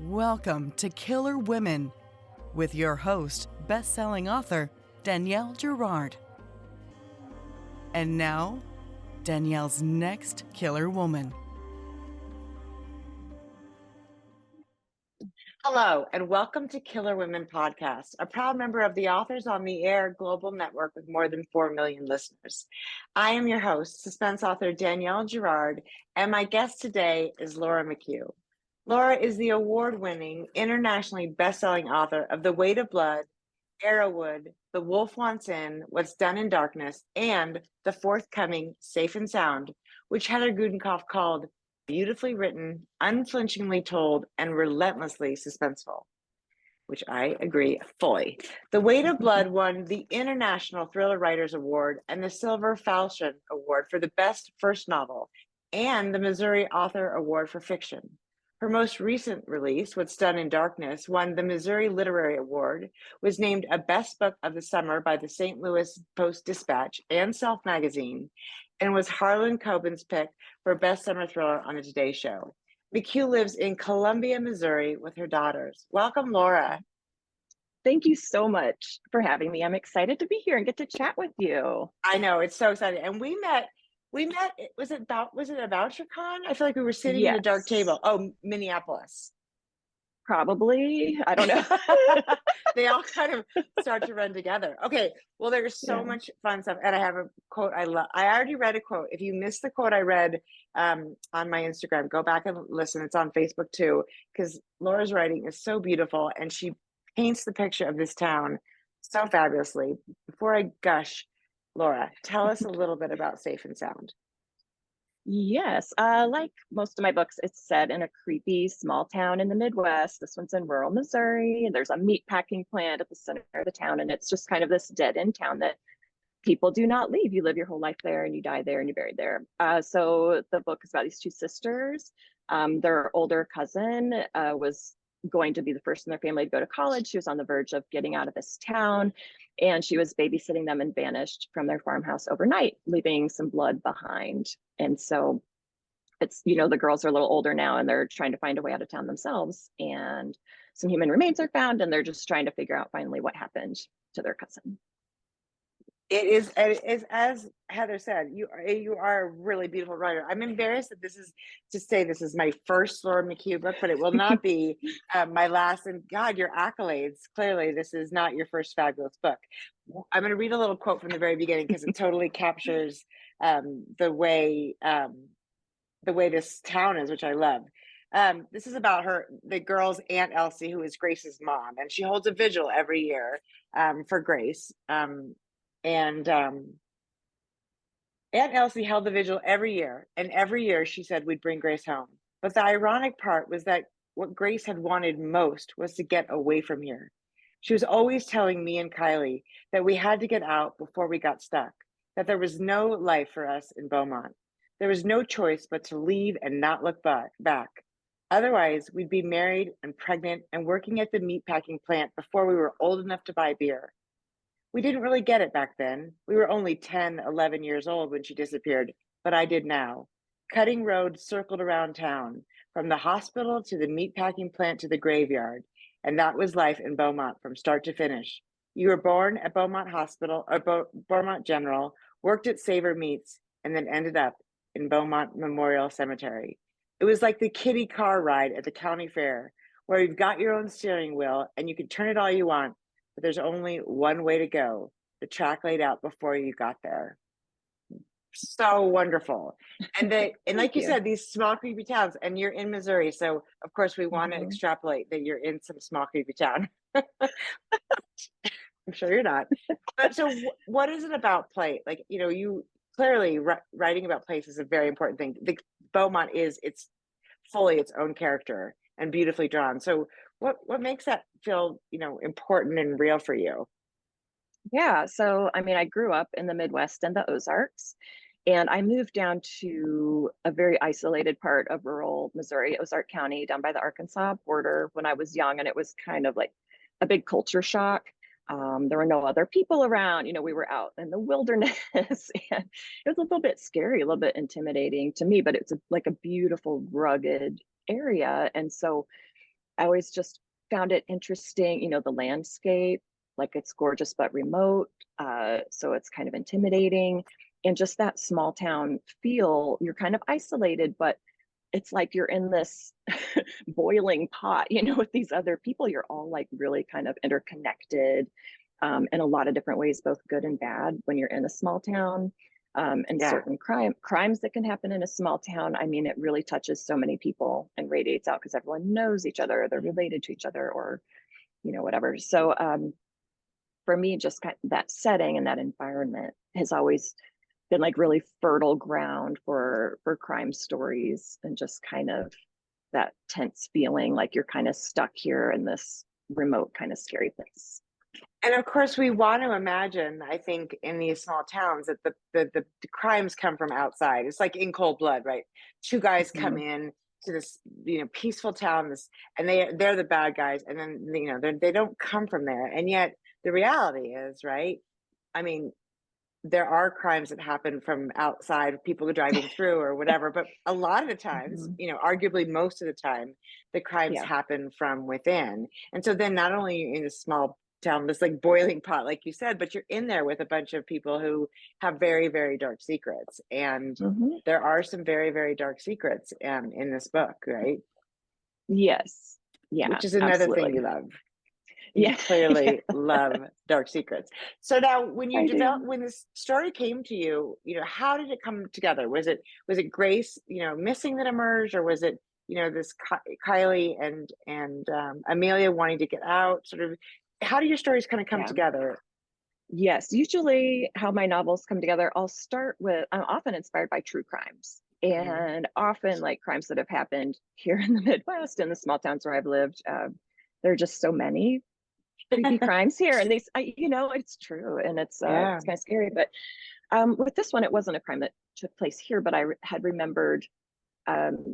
Welcome to Killer Women with your host, best-selling author Danielle Girard. And now, Danielle's next killer woman. Hello, and welcome to Killer Women Podcast, a proud member of the Authors on the Air global network with more than 4 million listeners. I am your host, suspense author Danielle Girard, and my guest today is Laura McHugh. Laura is the award-winning, internationally best-selling author of The Weight of Blood, Arrowood, The Wolf Wants In, What's Done in Darkness, and the forthcoming Safe and Sound, which Heather Gudenkauf called beautifully written, unflinchingly told, and relentlessly suspenseful, which I agree fully. The Weight of Blood won the International Thriller Writers Award and the Silver Falchion Award for the best first novel, and the Missouri Author Award for fiction. Her most recent release, What's Done in Darkness, won the Missouri Literary Award, was named a Best Book of the Summer by the St. Louis Post-Dispatch and Self Magazine, and was Harlan Coben's pick for Best Summer Thriller on the Today Show. McHugh lives in Columbia, Missouri with her daughters. Welcome, Laura. Thank you so much for having me. I'm excited to be here and get to chat with you. I know, it's so exciting. And we met, was it about VoucherCon? I feel like we were sitting at a dark table. Oh, Minneapolis. Probably. I don't know. They all kind of start to run together. Okay. Well, there's so much fun stuff. And I have a quote I love. I already read a quote. If you missed the quote I read on my Instagram, go back and listen. It's on Facebook too, because Laura's writing is so beautiful and she paints the picture of this town so fabulously. Before I gush, Laura, tell us a little bit about Safe and Sound. Yes, like most of my books, it's set in a creepy small town in the Midwest. This one's in rural Missouri. There's a meat packing plant at the center of the town, and it's just kind of this dead-end town that people do not leave. You live your whole life there, and you die there, and you're buried there. So the book is about these two sisters. Their older cousin was going to be the first in their family to go to college. She was on the verge of getting out of this town, and she was babysitting them and vanished from their farmhouse overnight, leaving some blood behind. And so it's, the girls are a little older now and they're trying to find a way out of town themselves, and some human remains are found, and they're just trying to figure out finally what happened to their cousin. It is as Heather said, you are a really beautiful writer. I'm embarrassed that this is my first Laura McHugh book, but it will not be my last. And God, your accolades, clearly this is not your first fabulous book. I'm going to read a little quote from the very beginning because it totally captures the way this town is, which I love. This is about the girl's Aunt Elsie, who is Grace's mom, and she holds a vigil every year for Grace. And Aunt Elsie held the vigil every year, and every year she said we'd bring Grace home. But the ironic part was that what Grace had wanted most was to get away from here. She was always telling me and Kylie that we had to get out before we got stuck, that there was no life for us in Beaumont. There was no choice but to leave and not look back. Otherwise, we'd be married and pregnant and working at the meatpacking plant before we were old enough to buy beer. We didn't really get it back then. We were only 10, 11 years old when she disappeared, but I did now. Cutting road circled around town, from the hospital to the meatpacking plant to the graveyard, and that was life in Beaumont from start to finish. You were born at Beaumont Hospital, or Beaumont General, worked at Savor Meats, and then ended up in Beaumont Memorial Cemetery. It was like the kiddie car ride at the county fair, where you've got your own steering wheel and you can turn it all you want, but there's only one way to go, the track laid out before you got there. So wonderful. And like you said, these small creepy towns, and you're in Missouri, so of course we want to extrapolate that you're in some small creepy town. I'm sure you're not. But so what is it about play? Like, you clearly writing about place is a very important thing. The Beaumont it's fully its own character and beautifully drawn. So what makes that feel, important and real for you? Yeah. So, I grew up in the Midwest and the Ozarks, and I moved down to a very isolated part of rural Missouri, Ozark County, down by the Arkansas border when I was young. And it was kind of like a big culture shock. There were no other people around. We were out in the wilderness, and it was a little bit scary, a little bit intimidating to me, but it's like a beautiful, rugged area. And so I always just found it interesting, you know, the landscape, like it's gorgeous but remote. So it's kind of intimidating. And just that small town feel, you're kind of isolated, but it's like you're in this boiling pot, you know, with these other people. You're all like really kind of interconnected in a lot of different ways, both good and bad when you're in a small town. And Yeah. certain crimes that can happen in a small town. I mean, it really touches so many people and radiates out because everyone knows each other, they're related to each other, or, you know, whatever. So for me, just that setting and that environment has always been like really fertile ground for crime stories, and just kind of that tense feeling like you're kind of stuck here in this remote kind of scary place. And of course, we want to imagine, I think, in these small towns that the crimes come from outside. It's like In Cold Blood, right? Two guys come in to this, you know, peaceful town, and they're the bad guys, and then, you know, they don't come from there. And yet the reality is, right? I mean, there are crimes that happen from outside, people driving through or whatever, but a lot of the times, you know, arguably most of the time, the crimes Yeah. happen from within. And so then not only in a small town, this like boiling pot, like you said, but you're in there with a bunch of people who have very, very dark secrets. And there are some very, very dark secrets in this book, right? Yes. Yeah. Which is another thing you love. You Yeah. clearly love dark secrets. So now when this story came to you, you know, how did it come together? Was it Grace, you know, missing that emerged, or was it, you know, this Kylie and Amelia wanting to get out? Sort of, how do your stories kind of come together? Yes, usually how my novels come together, I'll start with, I'm often inspired by true crimes, and often like crimes that have happened here in the Midwest, in the small towns where I've lived. There are just so many creepy crimes here, and you know, it's true, and it's kind of scary. But with this one, it wasn't a crime that took place here, but I had remembered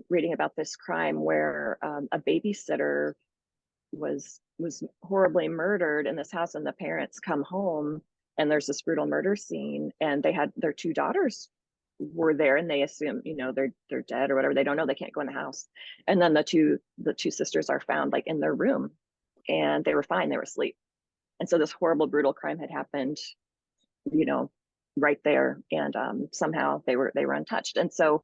reading about this crime where a babysitter was horribly murdered in this house, and the parents come home and there's this brutal murder scene, and they had their two daughters were there, and they assume, you know, they're dead or whatever. They don't know, they can't go in the house. And then the two sisters are found like in their room, and they were fine, they were asleep. And so this horrible brutal crime had happened, you know, right there, and somehow they were untouched. And so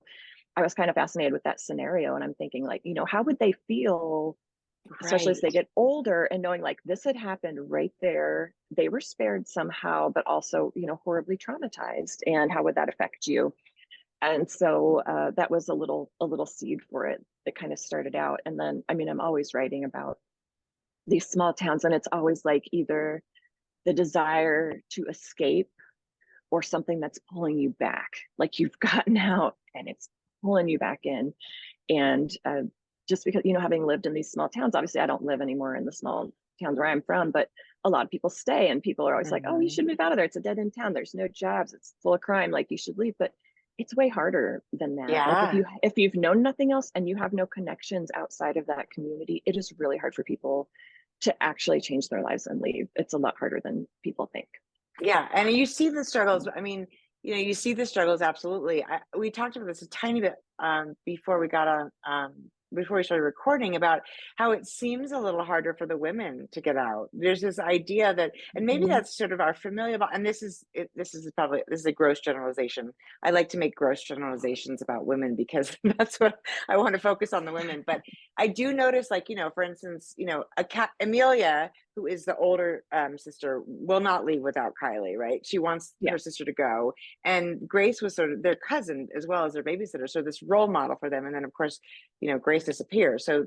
I was kind of fascinated with that scenario, and I'm thinking, like, you know, how would they feel, especially as they get older, and knowing like this had happened right there, they were spared somehow, but also, you know, horribly traumatized, and how would that affect you? And so that was a little seed for it that kind of started out. And then, I mean, I'm always writing about these small towns, and it's always like either the desire to escape or something that's pulling you back, like you've gotten out and it's pulling you back in. And just because, you know, having lived in these small towns, obviously I don't live anymore in the small towns where I'm from, but a lot of people stay, and people are always like, oh, you should move out of there, it's a dead end town, there's no jobs, it's full of crime, like you should leave. But it's way harder than that. Like if you've known nothing else and you have no connections outside of that community, it is really hard for people to actually change their lives and leave. It's a lot harder than people think. Yeah, and you see the struggles. I mean, you know, you see the struggles, absolutely. We talked about this a tiny bit before we got on, before we started recording, about how it seems a little harder for the women to get out. There's this idea that, and maybe that's sort of our familiar, and this is a gross generalization. I like to make gross generalizations about women because that's what I want to focus on, the women. But I do notice, like, you know, for instance, you know, Amelia, who is the older sister, will not leave without Kylie, right? She wants her sister to go. And Grace was sort of their cousin as well as their babysitter. So this role model for them. And then, of course, you know, Grace disappears. So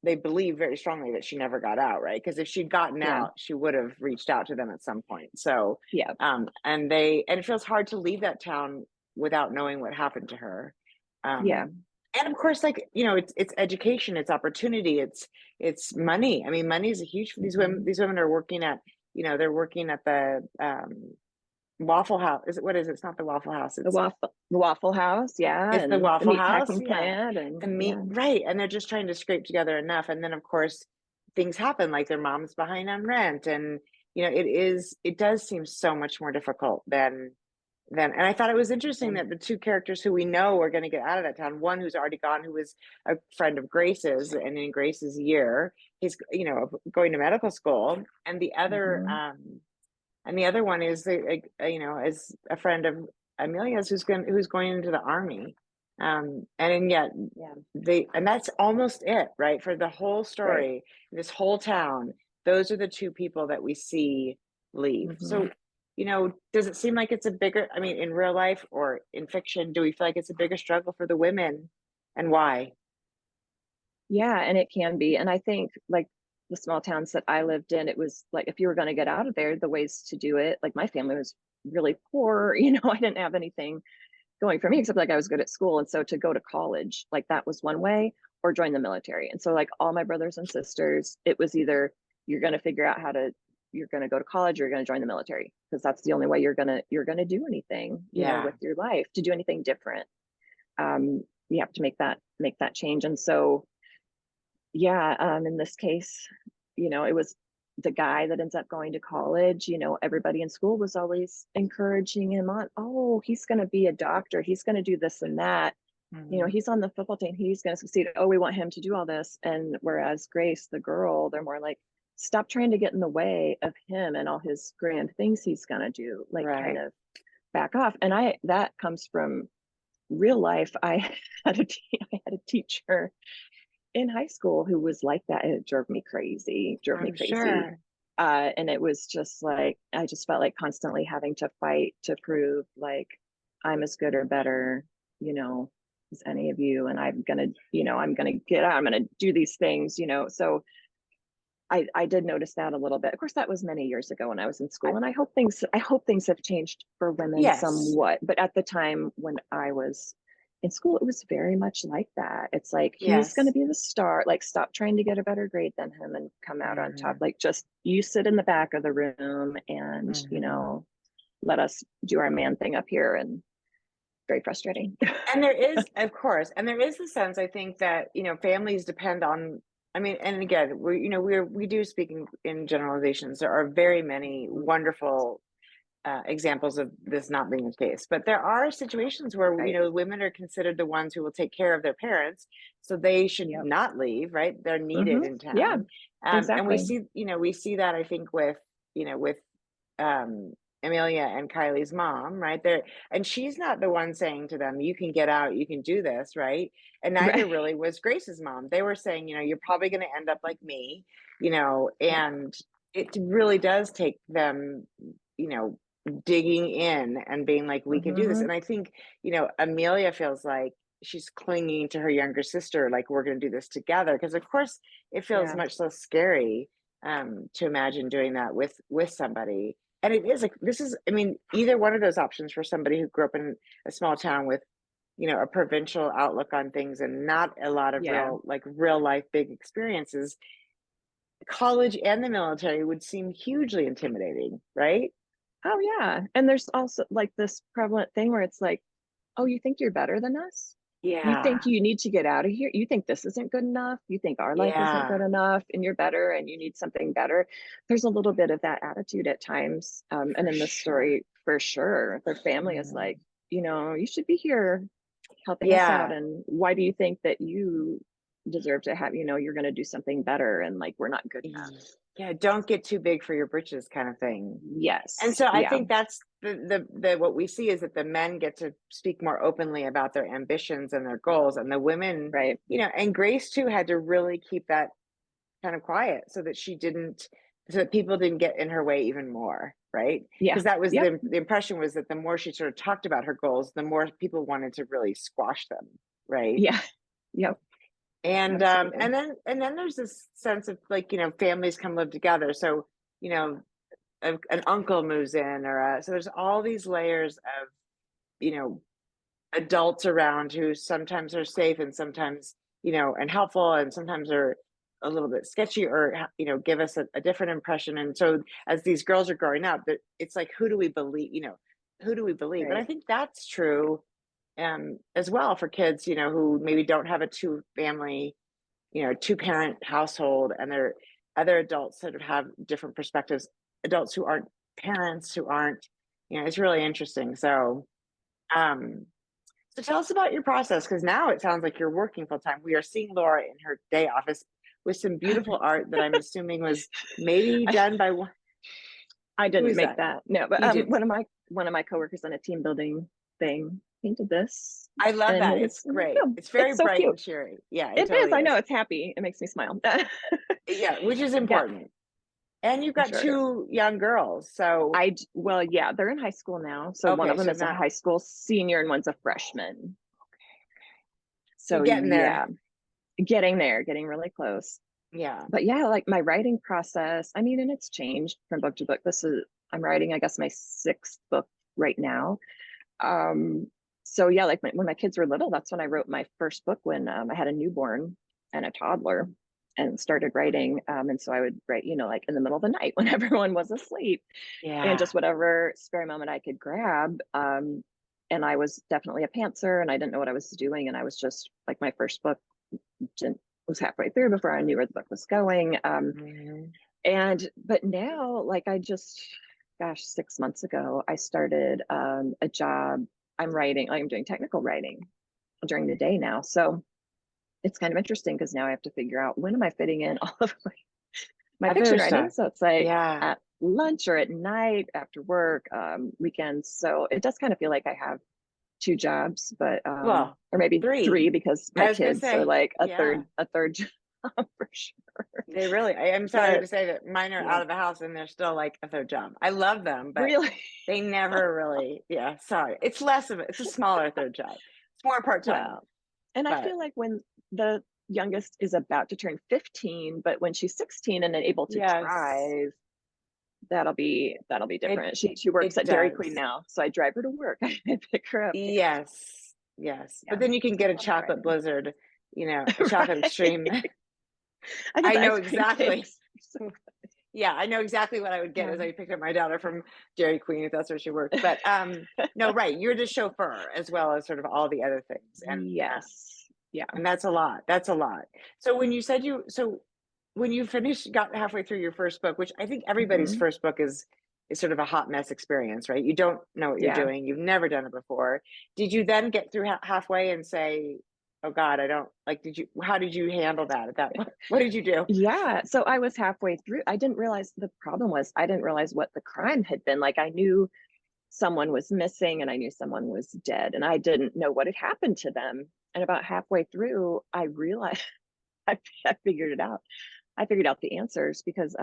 they believe very strongly that she never got out, right? Because if she'd gotten out, she would have reached out to them at some point. So, and it feels hard to leave that town without knowing what happened to her. And of course, like, you know, it's education, it's opportunity, it's money. I mean, money is a huge, these women are working at, you know, they're working at the Waffle House. What is it? It's not the Waffle House. It's the Waffle House. Yeah. It's the Waffle House. Plant and the meat. Right. And they're just trying to scrape together enough. And then of course things happen, like their mom's behind on rent. And, you know, it does seem so much more difficult than then. And I thought it was interesting that the two characters who we know are going to get out of that town, one who's already gone, who was a friend of Grace's, and in Grace's year, he's, you know, going to medical school, and the other, and the other one is, you know, is a friend of Amelia's who's going into the army. And yet and that's almost it, right? For the whole story, this whole town, those are the two people that we see leave. So, you know, does it seem like it's a bigger, I mean, in real life or in fiction, do we feel like it's a bigger struggle for the women, and why? Yeah, and it can be. And I think like the small towns that I lived in, it was like, if you were going to get out of there, the ways to do it, like my family was really poor, you know, I didn't have anything going for me except like I was good at school. And so to go to college, like that was one way, or join the military. And so like all my brothers and sisters, it was either you're going to figure out you're going to go to college, or you're going to join the military, because that's the only way you're going to do anything, you know, with your life, to do anything different. You have to make that change. And so, in this case, you know, it was the guy that ends up going to college. You know, everybody in school was always encouraging him on, oh, he's going to be a doctor, he's going to do this and that. You know, he's on the football team, he's going to succeed. Oh, we want him to do all this. And whereas Grace, the girl, they're more like, stop trying to get in the way of him and all his grand things he's going to do, like kind of back off. And that comes from real life. I had a teacher in high school who was like that. It drove me crazy. Sure. And it was just like, I just felt like constantly having to fight to prove like I'm as good or better, you know, as any of you. And I'm going to get out, I'm going to do these things, you know. So I did notice that a little bit. Of course, that was many years ago when I was in school, and I hope things have changed for women somewhat. But at the time when I was in school, it was very much like that. It's like, he's going to be the star. Like, stop trying to get a better grade than him and come out on top. Like, just you sit in the back of the room and, you know, let us do our man thing up here. And very frustrating. And there is, of course, and there is the sense, I think, that, you know, families depend on, I mean, and again, we do speak in generalizations. There are very many wonderful examples of this not being the case, but there are situations where, you know, women are considered the ones who will take care of their parents, so they should not leave, right? They're needed in town. Yeah, exactly. And we see that, I think, with Amelia and Kylie's mom, right there, and she's not the one saying to them, you can get out, you can do this, right? And neither really was Grace's mom. They were saying, you know, you're probably going to end up like me, you know. And it really does take them, you know, digging in and being like, we can do this. And I think, you know, Amelia feels like she's clinging to her younger sister, like, we're going to do this together, because of course it feels much less scary to imagine doing that with somebody. And it is I mean, either one of those options for somebody who grew up in a small town with, you know, a provincial outlook on things and not a lot of real life big experiences, college and the military would seem hugely intimidating, right? Oh yeah. And there's also like this prevalent thing where it's like, oh, you think you're better than us? You think you need to get out of here? You think this isn't good enough? You think our life isn't good enough, and you're better and you need something better? There's a little bit of that attitude at times. And in this story, for sure, their family is like, you know, you should be here helping us out. And why do you think that you deserve to have, you know, you're going to do something better, and like, we're not good enough? Yeah, don't get too big for your britches, kind of thing. Yes. And so I think that's the what we see is that the men get to speak more openly about their ambitions and their goals, and the women, you know, and Grace too had to really keep that kind of quiet so that people didn't get in her way even more, right? Because that was the impression, was that the more she sort of talked about her goals, the more people wanted to really squash them, right? And and then there's this sense of like, you know, families come live together, so, you know, an uncle moves in, so there's all these layers of, you know, adults around who sometimes are safe and sometimes, you know, and helpful, and sometimes are a little bit sketchy, or, you know, give us a different impression. And so as these girls are growing up, it's like, who do we believe, you know, who do we believe? And I think that's true as well for kids, you know, who maybe don't have a two parent household, and there are other adults that have different perspectives, adults who aren't parents, who aren't, it's really interesting. So, so tell us about your process, because now it sounds like you're working full time. We are seeing Laura in her day office with some beautiful art that I'm assuming was maybe done by one. I Who didn't is make that? that. No, but You did. one of my coworkers on a team building thing painted this. I love And that. it It's was great. oh, It's very it's so bright cute. and cheery. Yeah, it It is. totally I know, is. it's happy. It makes me smile. Yeah, which is Yeah, important. And you've for got sure. two young girls. So, Well, yeah, they're in high school now. So one okay, of them so is a not, high school senior and one's a freshman. so So getting yeah, there. getting there, getting really close. Yeah. But yeah, like my writing process, I mean, and it's changed from book to book. I'm writing, I guess, my 6th book right now. So yeah, like when my kids were little, that's when I wrote my first book, when I had a newborn and a toddler, and started writing. And so I would write, like in the middle of the night when everyone was asleep, and Yeah. just whatever spare moment I could grab. And I was definitely a pantser, and I didn't know what I was doing. And I was just like, my first book was halfway through before I knew where the book was going. Mhm. But now, like, gosh, 6 months ago, I started a job. I'm doing technical writing during the day now. So it's kind of interesting, because now I have to figure out, when am I fitting in all of my Other fiction writing. stuff. So it's like Yeah. at lunch or at night, after work, weekends. So it does kind of feel like I have 2 jobs, but Well, or maybe 3, 3. because my I was gonna kids are say, like yeah. a third job for sure. They really, I'm sorry But to say that mine are yeah, out of the house and they're still like a third job. I love them, but really. they never really, yeah, sorry. It's a smaller third job. It's more part-time, Well, and I but feel like when the youngest is about to turn 15, but when she's 16 and able to yes, drive, that'll be it different. She works it at Dairy Queen does. now, so I drive her to work. I pick her up. Yes, yes. Yeah, But then you can so get a a lot of chocolate driving. blizzard, a chocolate extreme. Right. I get I the know ice cream exactly. cakes. So, Yeah, I know exactly what I would get yeah. as I picked up my daughter from Dairy Queen, if that's where she worked. But no, right, you're the chauffeur as well as sort of all the other things, Yes. Yeah. and that's a lot. That's a lot. So when you said when you finished, got halfway through your first book, which I think everybody's Hmm. first book is sort of a hot mess experience, right? You don't know what you're Yeah. doing. You've never done it before. Did you then get through halfway and say, "Oh God, I don't like"? How did you handle that at that point? What did you do? Yeah. So I was halfway through. I didn't realize the problem was, I didn't realize what the crime had been. Like, I knew someone was missing and I knew someone was dead, and I didn't know what had happened to them. And about halfway through, I realized I figured it out. I figured out the answers, because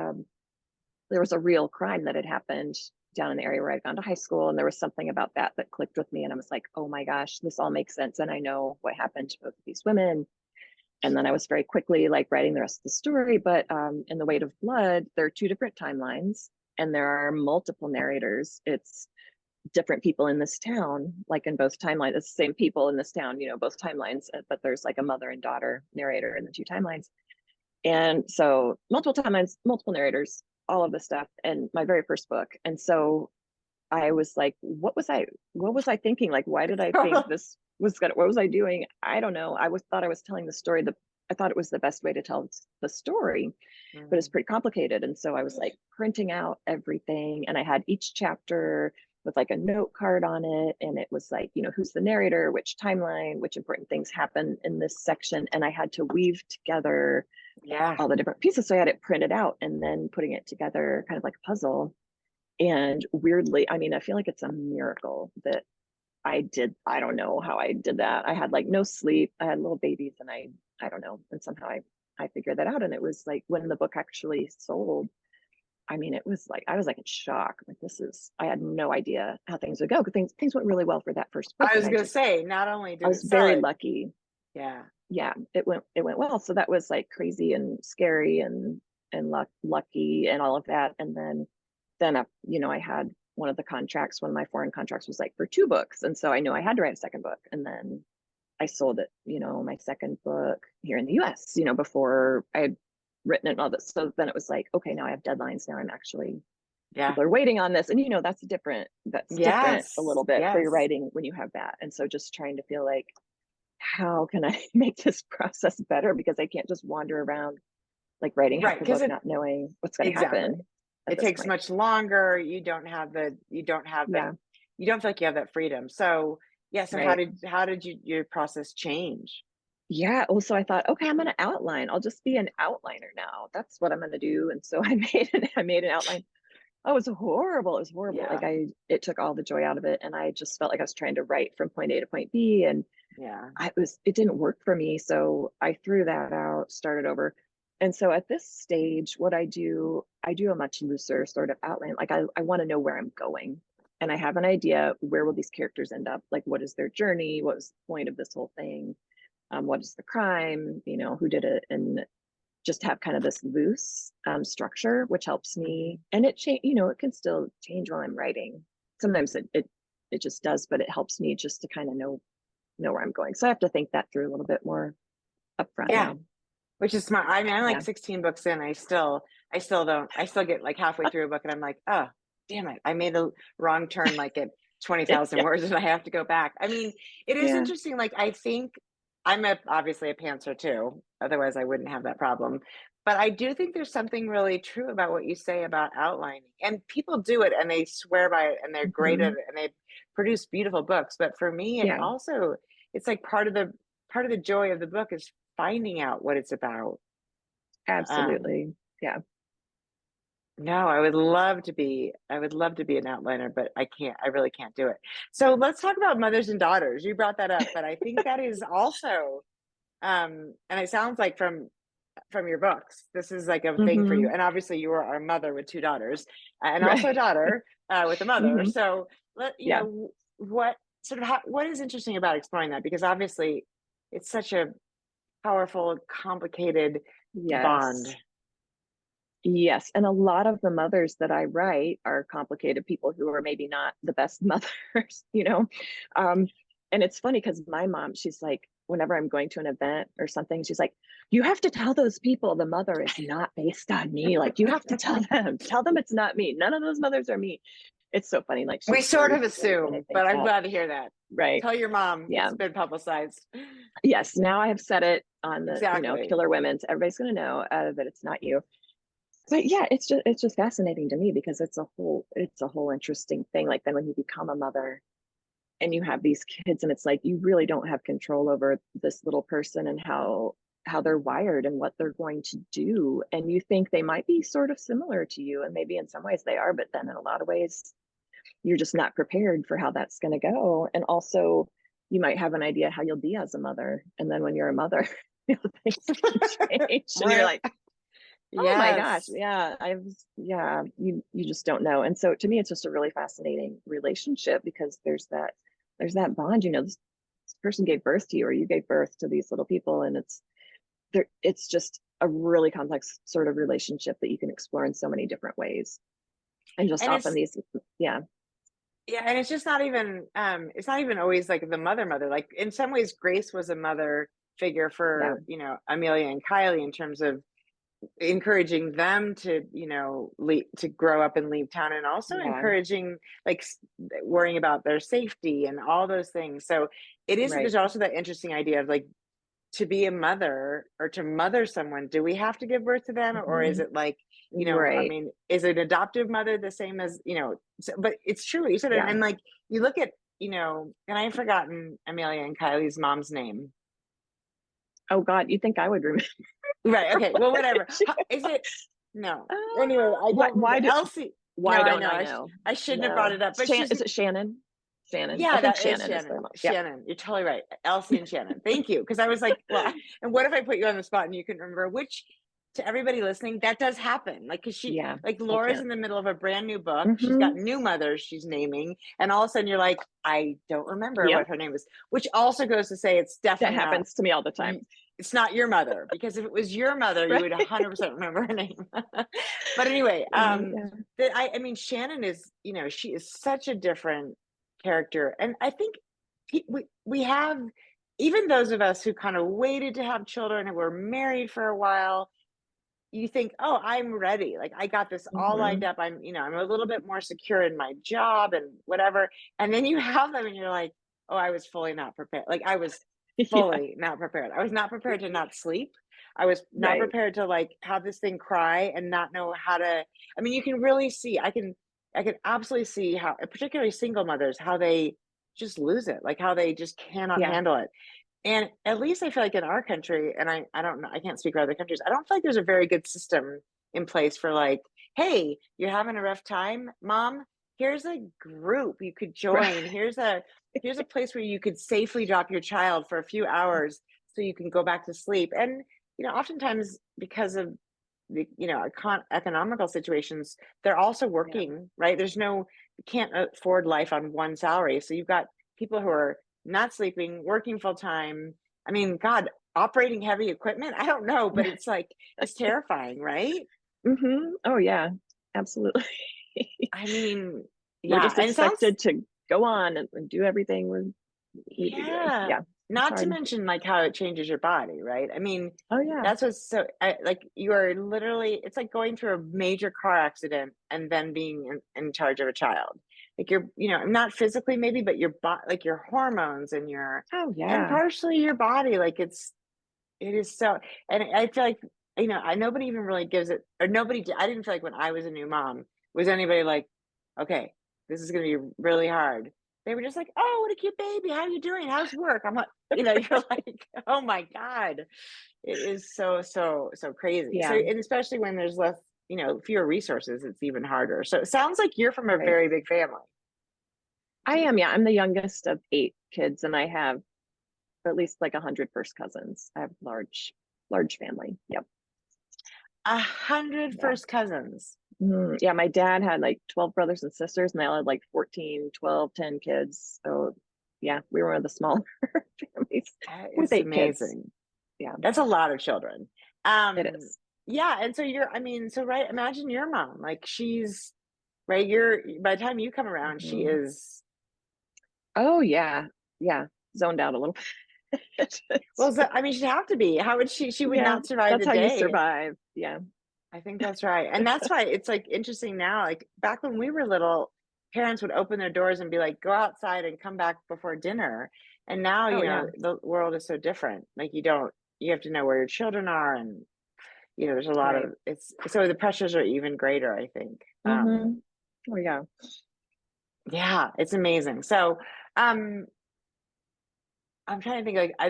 there was a real crime that had happened down in the area where I'd gone to high school. And there was something about that clicked with me. And I was like, oh my gosh, this all makes sense. And I know what happened to both of these women. And then I was very quickly like writing the rest of the story. But in The Weight of Blood, there are 2 different timelines, and there are multiple narrators. It's different people in this town, like in both timelines. It's the same people in this town, both timelines, but there's like a mother and daughter narrator in the 2 timelines. And so multiple timelines, multiple narrators, all of this stuff. And my very first book. And so I was like, what was I thinking? Like, why did I think this was gonna, what was I doing? I don't know. Thought I was telling the story. I thought it was the best way to tell the story, but it's Mhm. pretty complicated. And so I was like printing out everything, and I had each chapter with like a note card on it. And it was like, who's the narrator, which timeline, which important things happen in this section. And I had to weave together Yeah. all the different pieces. So I had it printed out and then putting it together kind of like a puzzle. And weirdly, I mean, I feel like it's a miracle that I don't know how I did that. I had like no sleep. I had little babies, and I don't know. And somehow I figured that out. And it was like, when the book actually sold, I mean, it was like, I was like in shock. Like, I had no idea how things would go, because things went really well for that first book. I And was gonna say, not only I did it was sell very it, lucky. yeah. Yeah, it went well. So that was like crazy and scary and lucky and all of that. And then I had one of the contracts, one of my foreign contracts was like for 2 books. And so I knew I had to write a second book. And then I sold it, my second book here in the US, before I had written it and all this. So then it was like, okay, now I have deadlines. Now I'm actually, Yeah. people are waiting on this. And that's different a Yes. little bit for your Yes. writing when you have that. And so just trying to feel like, how can I make this process better? Because I can't just wander around like writing half Right. the Because book, it not knowing what's going to exactly. happen. it takes point. much longer. You don't feel like you have that freedom. So yeah. So Right. how did your process change? Yeah. Oh, so I thought, okay, I'm going to outline. I'll just be an outliner now. That's what I'm going to do. And so I made an outline. Oh, it was horrible. It was horrible. Yeah. It took all the joy out of it. And I just felt like I was trying to write from point A to point B. And Yeah. it didn't work for me. So I threw that out, started over. And so at this stage, what I do a much looser sort of outline. Like I want to know where I'm going. And I have an idea, where will these characters end up? Like, what is their journey? What was the point of this whole thing? What is the crime? Who did it? And just have kind of this loose structure, which helps me. And it it can still change while I'm writing. Sometimes it just does, but it helps me just to kind of know where I'm going. So I have to think that through a little bit more upfront Yeah. now. Which is smart. I mean, I'm like Yeah. 16 books in. I still get like halfway through a book and I'm like, oh, damn it. I made a wrong turn like at 20,000 Yeah. words and I have to go back. I mean, it is Yeah. interesting. Like, I think I'm obviously a pantser too. Otherwise I wouldn't have that problem. But I do think there's something really true about what you say about outlining. And people do it and they swear by it and they're great at Mhm. it and they produce beautiful books. But for me, Yeah. it's like part of the joy of the book is finding out what it's about. Um, Absolutely. Yeah. no, I would love to be an outliner, but I really can't do it. So let's talk about mothers and daughters. You brought that up, but I think that is also, and it sounds like from your books, this is like a thing for you. Hmm. And obviously you are a mother with two daughters and also a Right. daughter with a mother. Hmm. So Yeah. what is interesting about exploring that? Because obviously it's such a powerful, complicated bond. Yes. Yes. And a lot of the mothers that I write are complicated people who are maybe not the best mothers, you know? Um, and it's funny because my mom, she's like, whenever I'm going to an event or something, she's like, you have to tell those people the mother is not based on me. Like, you have to tell them it's not me. None of those mothers are me. It's so funny. Like, We she's sort very of supportive when I assume, think but I'm that. glad to hear that. Right. Tell your mom Yeah. it's been publicized. Yes. Now I have said it on the, Exactly. Killer Women. So everybody's going to know that it's not you. But yeah, it's just fascinating to me because it's a whole interesting thing. Like, then when you become a mother and you have these kids, and it's like you really don't have control over this little person and how they're wired and what they're going to do. And you think they might be sort of similar to you, and maybe in some ways they are, but then in a lot of ways you're just not prepared for how that's going to go. And also, you might have an idea how you'll be as a mother, and then when you're a mother, things can change, and you're like, oh my gosh, Yes. you just don't know. And so to me, it's just a really fascinating relationship because there's that bond, this person gave birth to you, or you gave birth to these little people, and it's just a really complex sort of relationship that you can explore in so many different ways. And just And often it's these, yeah, yeah, and it's just not even it's not even always like the mother. Like in some ways Grace was a mother figure yeah, for, Amelia and Kylie in terms of encouraging them to to grow up and leave town, and also yeah, encouraging like worrying about their safety and all those things. So right. there's also that interesting idea of like, to be a mother or to mother someone, do we have to give birth to them, or is Mhm. it like, I Right. mean, is an adoptive mother the same as, but it's true what you said. Yeah. And like you look at, and I've forgotten Amelia and Kylie's mom's name. Oh God, you think I would remember? Right. Okay. Well, whatever. Is it? No. Anyway, I Why? don't remember. Why do? Elsie. No, Why I don't know. I know? I shouldn't have brought No. it up, but she's, Is it Shannon? Shannon. I yeah, think that is Shannon is their Shannon. mom. Yep. Shannon. You're totally right. Elsie and Shannon. Thank you. Because I was like, well, and what if I put you on the spot and you can remember, which, to everybody listening, that does happen. Like, because Yeah. like I Laura's can't. in the middle of a brand new book. She's got Hmm. new mothers she's naming. And all of a sudden you're like, I don't remember Yep. what her name is, which also goes to say it's That definitely not, happens to me all the time. it's not your mother, because if it was your mother, you Right. would 100% remember her name. But anyway, Yeah. I mean, Shannon is, she is such a different character. And I think we have, even those of us who kind of waited to have children and were married for a while, you think, oh, I'm ready. Like I got this all lined Hmm. up. I'm a little bit more secure in my job and whatever. And then you have them and you're like, oh, I was fully not prepared. Like I was Yeah. fully not prepared. I was not prepared to not sleep. I was not Right. prepared to like have this thing cry and not know how to, I mean, you can really see, I can absolutely see how, particularly single mothers, how they just lose it, like how they just cannot Yeah. handle it. And at least I feel like in our country, and I don't know, I can't speak for other countries, I don't feel like there's a very good system in place for like, hey, you're having a rough time, mom, here's a group you could join. Right. Here's a place where you could safely drop your child for a few hours so you can go back to sleep. And oftentimes because of the economical situations, they're also Yeah. working, right? You can't afford life on one salary, so you've got people who are not sleeping, working full time. I mean, God, operating heavy equipment, I don't know, but it's like, it's terrifying, right? Oh yeah, absolutely. I mean, We're yeah, just and it sounds, expected to go on and do everything we need to be doing. yeah, Yeah, it's not to hard. mention like how it changes your body, right? I mean, Oh yeah. that's what's so like you are literally, it's like going through a major car accident and then being in charge of a child. Like you're, not physically maybe, but your body, like your hormones and Oh and yeah. partially your body, like it is so, and I feel like, nobody even really gives it, or I didn't feel like when I was a new mom, was anybody like, okay, this is going to be really hard. They were just like, oh, what a cute baby. How are you doing? How's work? I'm like, you're like, oh my God, it is so, so, so crazy. So, Yeah. and especially when there's less, fewer resources, it's even harder. So it sounds like you're from a Right. very big family. I am. Yeah, I'm the youngest of 8 kids, and I have at least like 100 first cousins. I have large family. Yep. 100 Yeah. first cousins. Yeah, my dad had like 12 brothers and sisters, and they all had like 14, 12, 10 kids. So yeah, we were one of the smaller families That with is 8 kids. amazing. Yeah, That's a lot of children. it Um, is. yeah, and so I mean, so right, imagine your mom, like she's right, by the time you come around, she Mhm. is, Oh yeah, yeah, zoned out a little bit. well, I mean, she'd have to be. How would she would Yeah, not survive that's the how you day. survive. Yeah. I think that's right. And that's why it's like interesting now, like back when we were little, parents would open their doors and be like, go outside and come back before dinner. And now, Oh yeah. the world is so different. Like you have to know where your children are, and there's a lot Right. of, it's so the pressures are even greater, I think. Mm-hmm. Oh yeah. Yeah, it's amazing. So, um, I'm trying to think like I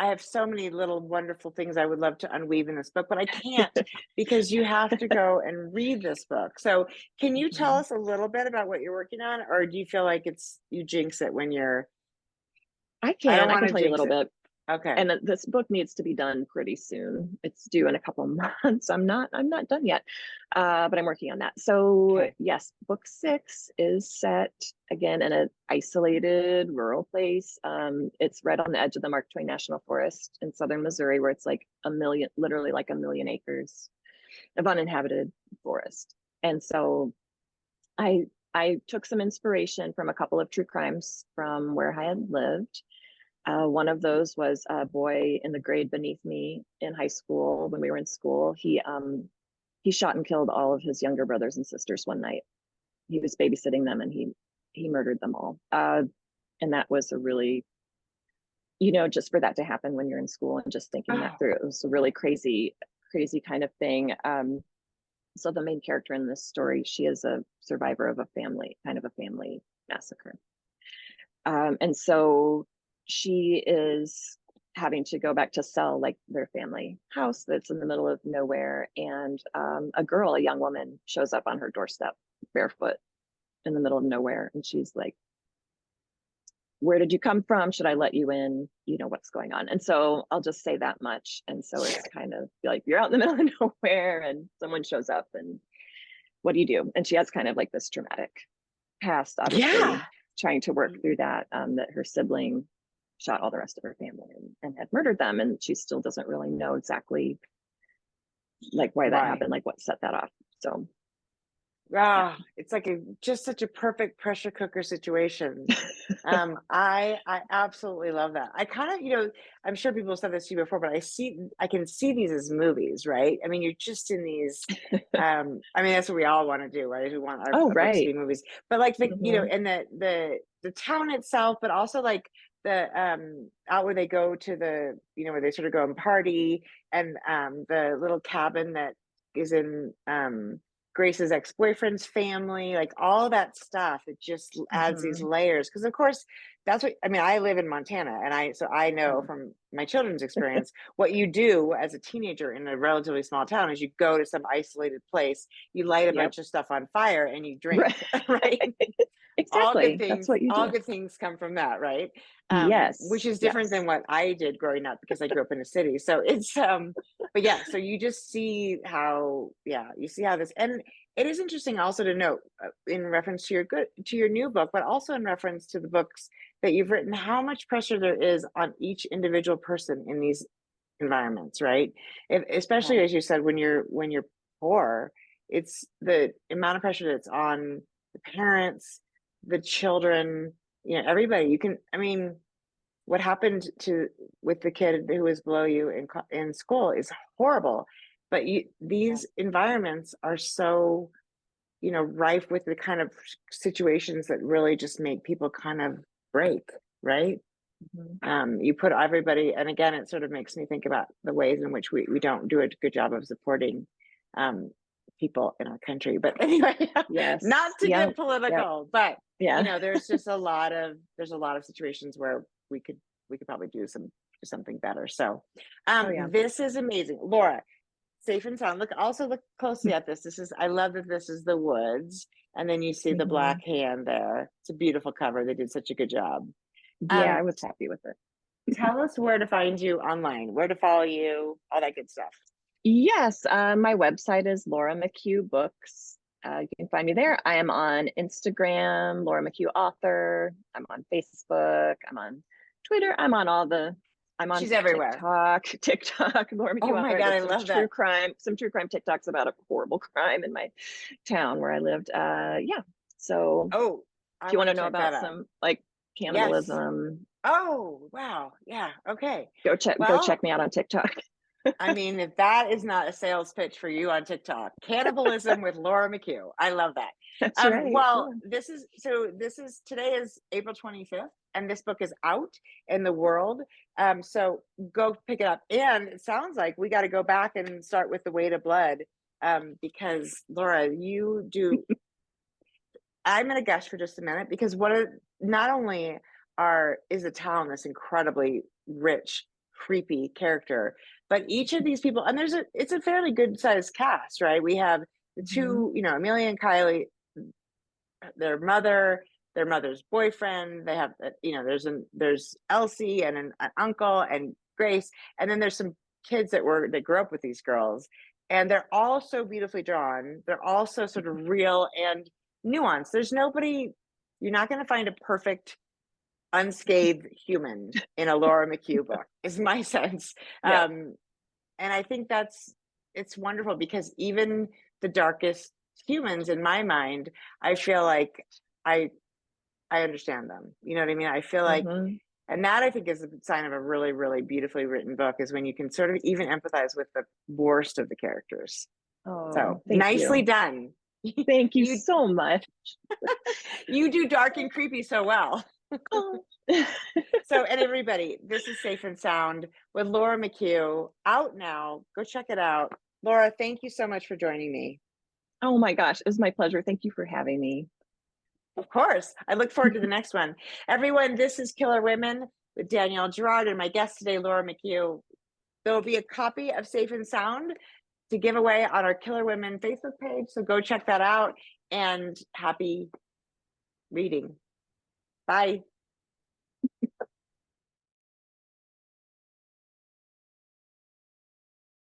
have so many little wonderful things I would love to unweave in this book, but I can't because you have to go and read this book. So, can you tell Mhm. us a little bit about what you're working on, or do you feel like you jinx it when you're? I don't I want can to tell you a jinx little it. bit. Okay. And this book needs to be done pretty soon. It's due in a couple months. I'm not done yet, but I'm working on that. So Okay. yes, book 6 is set again in an isolated rural place. It's right on the edge of the Mark Twain National Forest in southern Missouri, where it's like literally like 1 million acres of uninhabited forest. And so I took some inspiration from a couple of true crimes from where I had lived. One of those was a boy in the grade beneath me in high school. When we were in school, he shot and killed all of his younger brothers and sisters one night. He was babysitting them, and he murdered them all. And that was a really, just for that to happen when you're in school and just thinking that Oh, through, it was a really crazy kind of thing. So the main character in this story, she is a survivor of a family massacre. And so she is having to go back to sell like their family house that's in the middle of nowhere. And a young woman, shows up on her doorstep barefoot in the middle of nowhere. And she's like, where did you come from? Should I let you in? What's going on? And so I'll just say that much. And so it's kind of like, you're out in the middle of nowhere and someone shows up, and what do you do? And she has kind of like this traumatic past, yeah. obviously, trying to work through that, that her sibling shot all the rest of her family and had murdered them. And she still doesn't really know exactly like why that Why? happened, like what set that off. So yeah. It's like just such a perfect pressure cooker situation. I absolutely love that. I kind of, I'm sure people have said this to you before, but I can see these as movies, right? I mean, you're just in these, I mean, that's what we all want to do, right? We want Oh our books to right. be movies, but like Mm-hmm. and the town itself, but also like out where they go to the, where they sort of go and party, and the little cabin that is in Grace's ex-boyfriend's family, like all that stuff, it just adds these layers. Because of course, that's what I mean. I live in Montana, and I know from my children's experience what you do as a teenager in a relatively small town is you go to some isolated place, you light a bunch of stuff on fire, and you drink, right? Exactly. That's what you do. All good things come from that, right? Yes. Which is different than what I did growing up, because I grew up in a city. So it's, but yeah, so you just see how, you see how this, and it is interesting also to note in reference to your new book, but also in reference to the books that you've written, how much pressure there is on each individual person in these environments, right? Especially as you said, when you're poor, it's the amount of pressure that's on the parents, the children, everybody. What happened with the kid who was below you in school is horrible, but these environments are so, rife with the kind of situations that really just make people kind of break, right? You put everybody, and again, it sort of makes me think about the ways in which we don't do a good job of supporting people in our country. But anyway, not to get political, but there's just a lot of situations where we could probably do something better. So this is amazing. Laura, Safe and Sound. Look closely at this. I love that this is the woods, and then you see the black hand there. It's a beautiful cover. They did such a good job. I was happy with it. Tell us where to find you online, where to follow you, all that good stuff. Yes, my website is Laura McHugh Books. You can find me there. I am on Instagram, Laura McHugh Author. I'm on Facebook. I'm on Twitter. I'm on She's everywhere. TikTok. Laura McHugh Oh my Author. God, I love that. Some true crime TikToks about a horrible crime in my town where I lived. So if you want to know about some like cannibalism. Yes. Oh wow, yeah, okay. Go check me out on TikTok. I mean, if that is not a sales pitch for you on TikTok, cannibalism with Laura McHugh. I love that. That's right. Well, today is April 25th, and this book is out in the world. So go pick it up. And it sounds like we got to go back and start with The Weight of Blood, because Laura, you do. I'm going to gush for just a minute, because not only is the town this incredibly rich, creepy character, but each of these people, and it's a fairly good sized cast, right? We have the two, Amelia and Kylie, their mother's boyfriend. They have, there's Elsie and an uncle and Grace, and then there's some kids that grew up with these girls, and they're all so beautifully drawn. They're all so sort of real and nuanced. You're not going to find a perfect, unscathed human in a Laura McHugh book, is my sense. And I think it's wonderful, because even the darkest humans in my mind, I feel like I understand them. You know what I mean? I feel like, and that I think is a sign of a really, really beautifully written book, is when you can sort of even empathize with the worst of the characters. So nicely done. Thank you so much. You do dark and creepy so well. So, and everybody, this is Safe and Sound with Laura McHugh, out now. Go check it out. Laura, thank you so much for joining me. Oh my gosh, it was my pleasure. Thank you for having me. Of course. I look forward to the next one. Everyone, this is Killer Women with Danielle Girard, and my guest today, Laura McHugh. There will be a copy of Safe and Sound to give away on our Killer Women Facebook page. So go check that out, and happy reading. Bye.